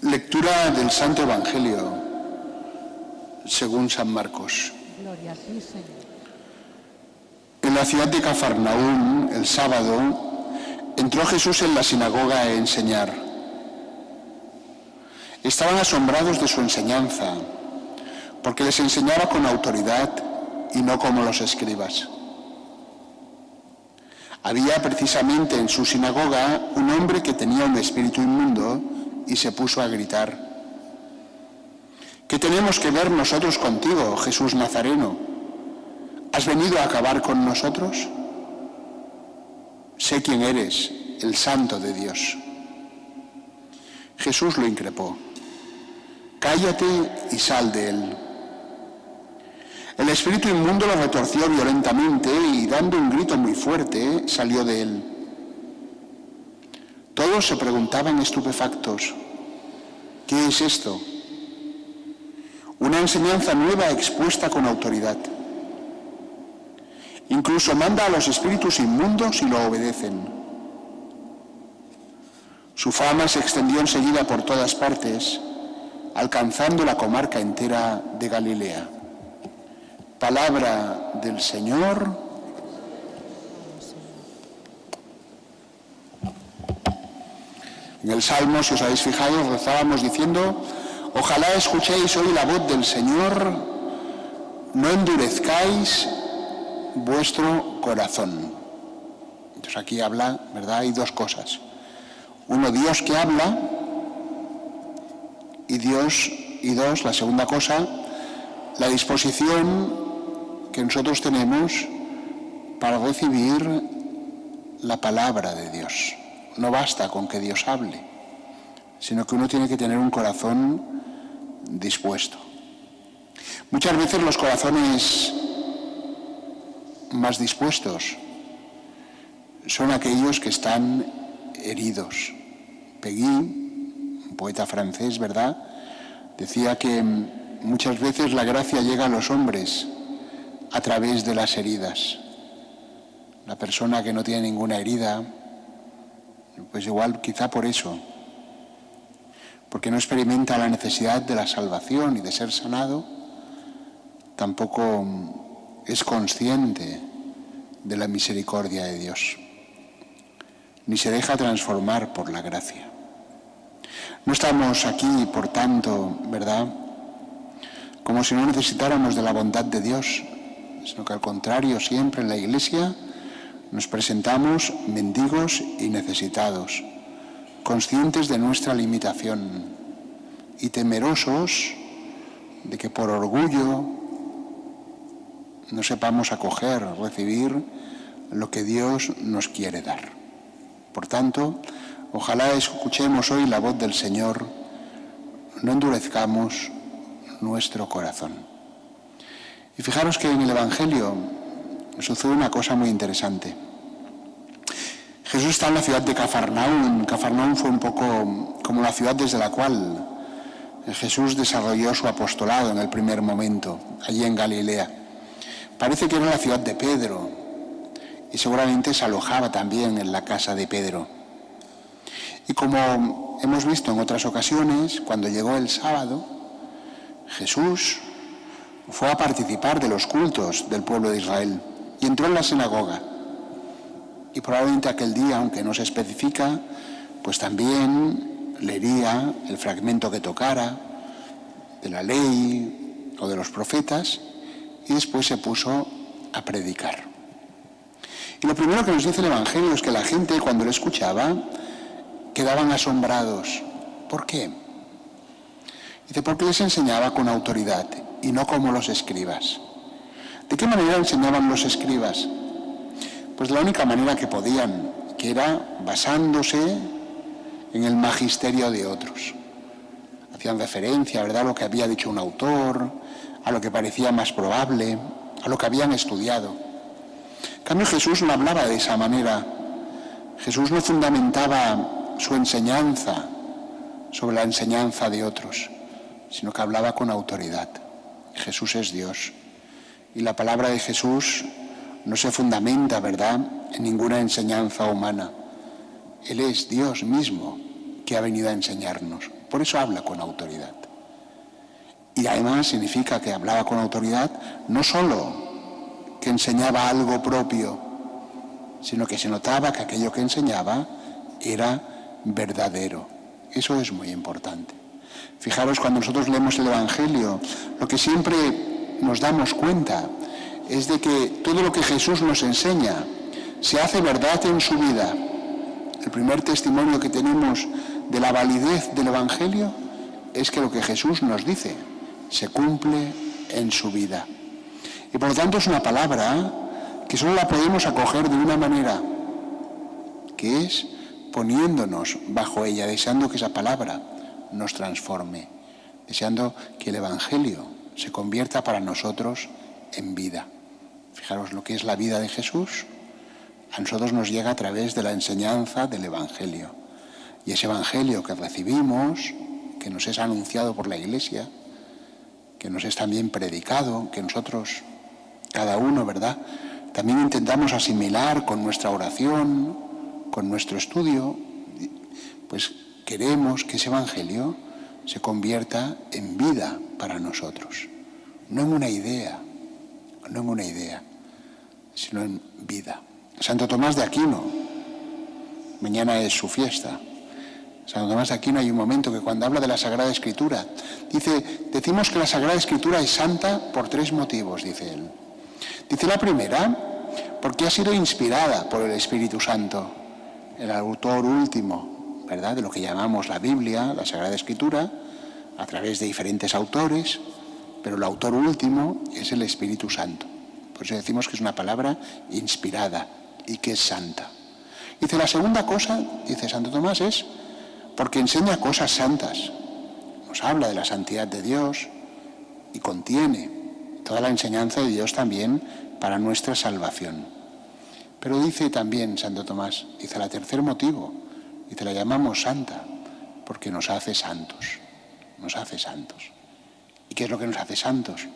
Lectura del Santo Evangelio según San Marcos. Gloria a ti, Señor. En la ciudad de Cafarnaúm, el sábado, entró Jesús en la sinagoga a enseñar. Estaban asombrados de su enseñanza, porque les enseñaba con autoridad y no como los escribas. Había precisamente en su sinagoga un hombre que tenía un espíritu inmundo y se puso a gritar: ¿Qué tenemos que ver nosotros contigo, Jesús Nazareno? ¿Has venido a acabar con nosotros? Sé quién eres, el Santo de Dios. Jesús lo increpó: cállate y sal de él. El espíritu inmundo lo retorció violentamente y, dando un grito muy fuerte, salió de él. Todos se preguntaban estupefactos: ¿qué es esto? Una enseñanza nueva expuesta con autoridad. Incluso manda a los espíritus inmundos y lo obedecen. Su fama se extendió enseguida por todas partes, alcanzando la comarca entera de Galilea. Palabra del Señor. En el Salmo, si os habéis fijado, rezábamos diciendo: ojalá escuchéis hoy la voz del Señor, no endurezcáis vuestro corazón. Entonces aquí habla, ¿verdad? Hay dos cosas. Uno, Dios que habla, y dos, la segunda cosa, la disposición que nosotros tenemos para recibir la palabra de Dios. No basta con que Dios hable, sino que uno tiene que tener un corazón dispuesto. Muchas veces los corazones más dispuestos son aquellos que están heridos. Péguy, un poeta francés, ¿verdad?, decía que muchas veces la gracia llega a los hombres a través de las heridas. La persona que no tiene ninguna herida, pues igual quizá por eso, porque no experimenta la necesidad de la salvación y de ser sanado, tampoco es consciente de la misericordia de Dios, ni se deja transformar por la gracia. No estamos aquí, por tanto, ¿verdad?, como si no necesitáramos de la bondad de Dios, sino que al contrario, siempre en la Iglesia nos presentamos mendigos y necesitados, conscientes de nuestra limitación y temerosos de que por orgullo no sepamos acoger, recibir lo que Dios nos quiere dar. Por tanto, ojalá escuchemos hoy la voz del Señor, no endurezcamos nuestro corazón. Y fijaros que en el Evangelio sucede una cosa muy interesante. Jesús está en la ciudad de Cafarnaúm. Cafarnaúm fue un poco como la ciudad desde la cual Jesús desarrolló su apostolado en el primer momento, allí en Galilea. Parece que era la ciudad de Pedro y seguramente se alojaba también en la casa de Pedro. Y como hemos visto en otras ocasiones, cuando llegó el sábado, Jesús fue a participar de los cultos del pueblo de Israel y entró en la sinagoga. Y probablemente aquel día, aunque no se especifica, pues también leería el fragmento que tocara de la ley o de los profetas y después se puso a predicar. Y lo primero que nos dice el Evangelio es que la gente, cuando lo escuchaba, quedaban asombrados. ¿Por qué? Dice, porque les enseñaba con autoridad y no como los escribas. ¿De qué manera enseñaban los escribas? Pues de la única manera que podían, que era basándose en el magisterio de otros. Hacían referencia, ¿verdad?, a lo que había dicho un autor, a lo que parecía más probable, a lo que habían estudiado. En cambio, Jesús no hablaba de esa manera. Jesús no fundamentaba su enseñanza sobre la enseñanza de otros, sino que hablaba con autoridad. Jesús es Dios. Y la palabra de Jesús no se fundamenta, ¿verdad?, en ninguna enseñanza humana. Él es Dios mismo que ha venido a enseñarnos. Por eso habla con autoridad. Y además significa que hablaba con autoridad no solo que enseñaba algo propio, sino que se notaba que aquello que enseñaba era verdadero. Eso es muy importante. Fijaros, cuando nosotros leemos el Evangelio, lo que siempre nos damos cuenta es de que todo lo que Jesús nos enseña se hace verdad en su vida. El primer testimonio que tenemos de la validez del Evangelio es que lo que Jesús nos dice se cumple en su vida. Y por lo tanto es una palabra que solo la podemos acoger de una manera, que es poniéndonos bajo ella, deseando que esa palabra nos transforme, deseando que el Evangelio se convierta para nosotros en vida. Fijaros lo que es la vida de Jesús. A nosotros nos llega a través de la enseñanza del Evangelio. Y ese Evangelio que recibimos, que nos es anunciado por la Iglesia, que nos es también predicado, que nosotros, cada uno, ¿verdad?, también intentamos asimilar con nuestra oración, con nuestro estudio, pues queremos que ese Evangelio se convierta en vida para nosotros. No en una idea, sino en vida. Santo Tomás de Aquino, mañana es su fiesta. Santo Tomás de Aquino, hay un momento que cuando habla de la Sagrada Escritura, decimos que la Sagrada Escritura es santa por 3 motivos, dice él. Dice la primera, porque ha sido inspirada por el Espíritu Santo, el autor último, ¿verdad?, de lo que llamamos la Biblia, la Sagrada Escritura, a través de diferentes autores, pero el autor último es el Espíritu Santo. Por eso decimos que es una palabra inspirada y que es santa. Dice, la segunda cosa, dice Santo Tomás, es porque enseña cosas santas. Nos habla de la santidad de Dios y contiene toda la enseñanza de Dios también para nuestra salvación. Pero dice también Santo Tomás, dice, el tercer motivo, dice, la llamamos santa porque nos hace santos. Nos hace santos. ¿Y qué es lo que nos hace santos?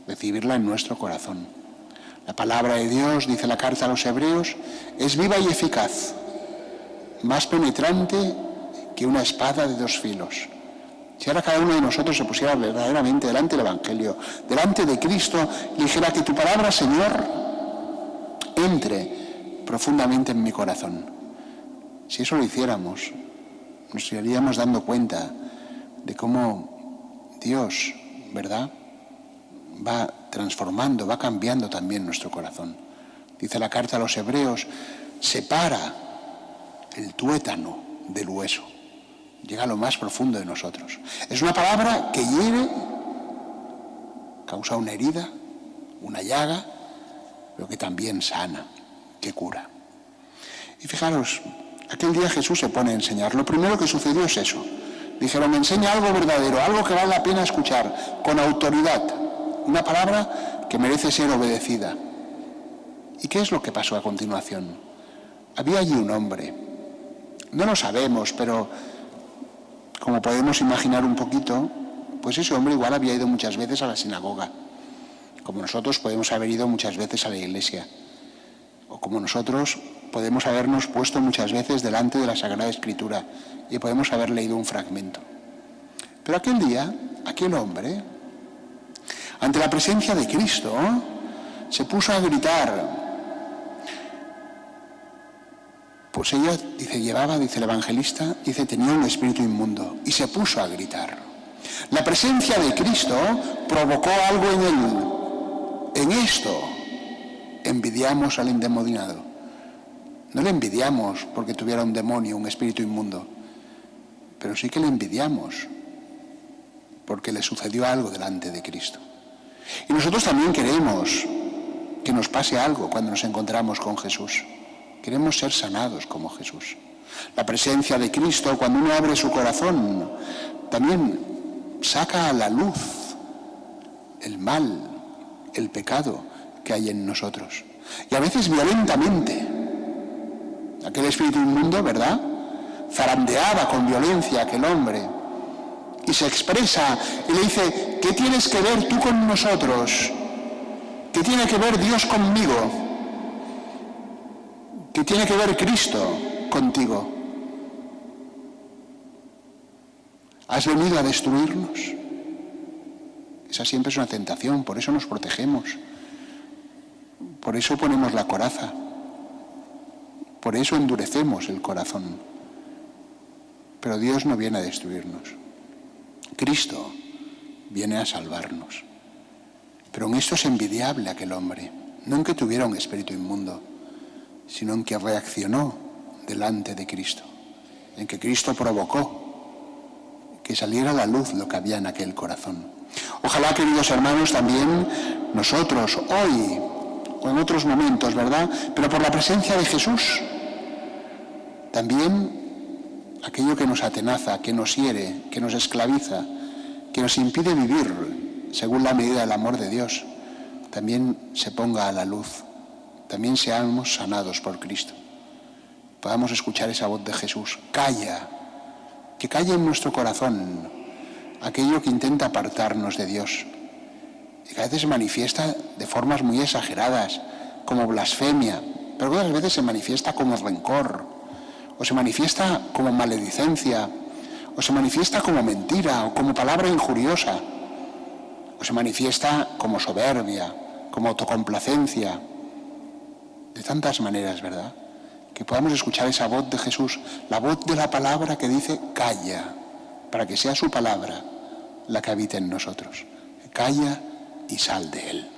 Recibirla en nuestro corazón. La palabra de Dios, dice la carta a los Hebreos, es viva y eficaz, más penetrante que una espada de 2 filos. Si ahora cada uno de nosotros se pusiera verdaderamente delante del Evangelio, delante de Cristo, y dijera que tu palabra, Señor, entre profundamente en mi corazón. Si eso lo hiciéramos, nos iríamos dando cuenta de cómo Dios, ¿verdad?, va transformando, va cambiando también nuestro corazón. Dice la carta a los Hebreos, separa el tuétano del hueso, llega a lo más profundo de nosotros. Es una palabra que hiere, causa una herida, una llaga, pero que también sana, que cura. Y fijaros, aquel día Jesús se pone a enseñar. Lo primero que sucedió es eso. Dijeron, me enseña algo verdadero, algo que vale la pena escuchar, con autoridad. Una palabra que merece ser obedecida. ¿Y qué es lo que pasó a continuación? Había allí un hombre. No lo sabemos, pero como podemos imaginar un poquito, pues ese hombre igual había ido muchas veces a la sinagoga, como nosotros podemos haber ido muchas veces a la iglesia, o como nosotros podemos habernos puesto muchas veces delante de la Sagrada Escritura y podemos haber leído un fragmento. Pero aquel día, aquel hombre, ante la presencia de Cristo, se puso a gritar. Pues ella, dice, llevaba, dice el evangelista, dice, tenía un espíritu inmundo y se puso a gritar. La presencia de Cristo provocó algo en él. En esto envidiamos al endemoniado. No le envidiamos porque tuviera un demonio, un espíritu inmundo, pero sí que le envidiamos porque le sucedió algo delante de Cristo. Y nosotros también queremos que nos pase algo cuando nos encontramos con Jesús. Queremos ser sanados como Jesús. La presencia de Cristo, cuando uno abre su corazón, también saca a la luz el mal, el pecado que hay en nosotros. Y a veces violentamente. Aquel espíritu inmundo, ¿verdad?, zarandeaba con violencia a aquel hombre. Y se expresa y le dice, ¿qué tienes que ver tú con nosotros? ¿Qué tiene que ver Dios conmigo? ¿Qué tiene que ver Cristo contigo? ¿Has venido a destruirnos? Esa siempre es una tentación, por eso nos protegemos. Por eso ponemos la coraza. Por eso endurecemos el corazón. Pero Dios no viene a destruirnos. Cristo viene a salvarnos. Pero en esto es envidiable aquel hombre, no en que tuviera un espíritu inmundo, sino en que reaccionó delante de Cristo, en que Cristo provocó que saliera a la luz lo que había en aquel corazón. Ojalá, queridos hermanos, también nosotros hoy o en otros momentos, ¿verdad?, pero por la presencia de Jesús, también aquello que nos atenaza, que nos hiere, que nos esclaviza, que nos impide vivir según la medida del amor de Dios, también se ponga a la luz, también seamos sanados por Cristo. Podamos escuchar esa voz de Jesús: calla, que calle en nuestro corazón aquello que intenta apartarnos de Dios y que a veces se manifiesta de formas muy exageradas, como blasfemia, pero otras veces se manifiesta como rencor, o se manifiesta como maledicencia, o se manifiesta como mentira, o como palabra injuriosa, o se manifiesta como soberbia, como autocomplacencia, de tantas maneras, ¿verdad?, que podamos escuchar esa voz de Jesús, la voz de la palabra que dice calla, para que sea su palabra la que habite en nosotros. Calla y sal de él.